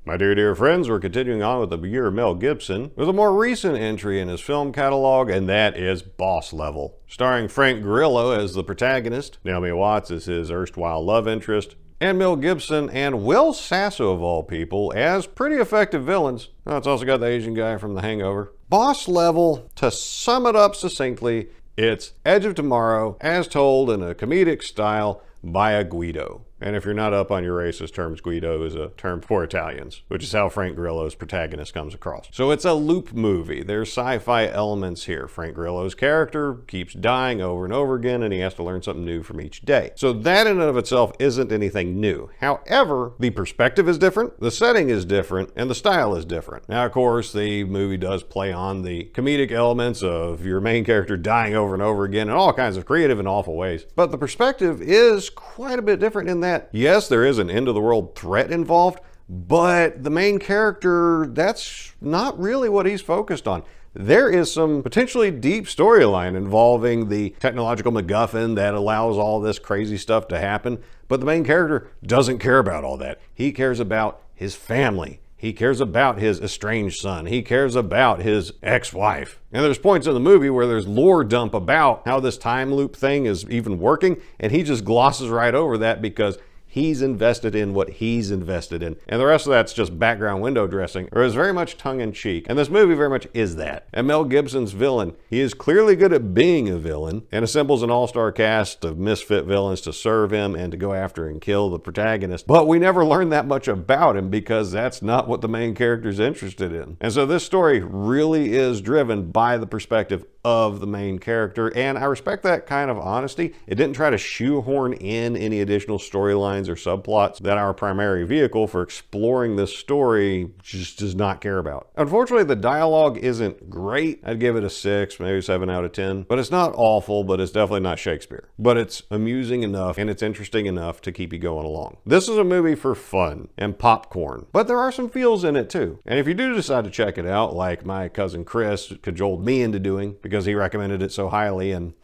My dear friends, we're continuing on with the Year of Mel Gibson with a more recent entry in his film catalog, and that is Boss Level. Starring Frank Grillo as the protagonist, Naomi Watts as his erstwhile love interest, and Mel Gibson and Will Sasso, of all people, as pretty effective villains. Oh, it's also got the Asian guy from The Hangover. Boss Level, to sum it up succinctly, it's Edge of Tomorrow as told in a comedic style by a Guido. And if you're not up on your racist terms, Guido is a term for Italians, which is how Frank Grillo's protagonist comes across. So it's a loop movie. There's sci-fi elements here. Frank Grillo's character keeps dying over and over again, and he has to learn something new from each day. So that in and of itself isn't anything new. However, the perspective is different, the setting is different, and the style is different. Now, of course, the movie does play on the comedic elements of your main character dying over and over again in all kinds of creative and awful ways. But the perspective is quite a bit different in that, yes, there is an end-of-the-world threat involved, but the main character, that's not really what he's focused on. There is some potentially deep storyline involving the technological MacGuffin that allows all this crazy stuff to happen, but the main character doesn't care about all that. He cares about his family. He cares about his estranged son. He cares about his ex-wife. And there's points in the movie where there's lore dump about how this time loop thing is even working, and he just glosses right over that because he's invested in what he's invested in. And the rest of that's just background window dressing, or is very much tongue-in-cheek. And this movie very much is that. And Mel Gibson's villain, he is clearly good at being a villain and assembles an all-star cast of misfit villains to serve him and to go after and kill the protagonist. But we never learn that much about him because that's not what the main character's interested in. And so this story really is driven by the perspective of the main character, and I respect that kind of honesty. It didn't try to shoehorn in any additional storylines or subplots that our primary vehicle for exploring this story just does not care about. Unfortunately, the dialogue isn't great. I'd give it a 6, maybe 7 out of 10, but it's not awful, but it's definitely not Shakespeare. But it's amusing enough and it's interesting enough to keep you going along. This is a movie for fun and popcorn, but there are some feels in it too. And if you do decide to check it out, like my cousin Chris cajoled me into doing because he recommended it so highly, and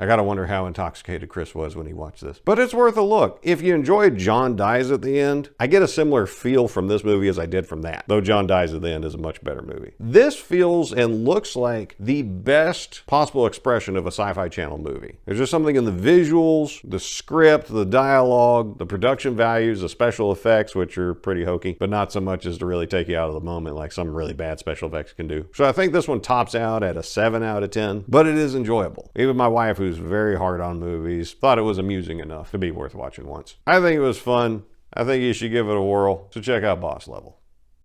I gotta wonder how intoxicated Chris was when he watched this. But it's worth a look. If you enjoyed John Dies at the End, I get a similar feel from this movie as I did from that, though John Dies at the End is a much better movie. This feels and looks like the best possible expression of a Sci-Fi Channel movie. There's just something in the visuals, the script, the dialogue, the production values, the special effects, which are pretty hokey, but not so much as to really take you out of the moment like some really bad special effects can do. So I think this one tops out at a 7 out of 10, but it is enjoyable. Even my wife, who's very hard on movies, thought it was amusing enough to be worth watching once. I think it was fun. I think you should give it a whirl, so check out Boss Level.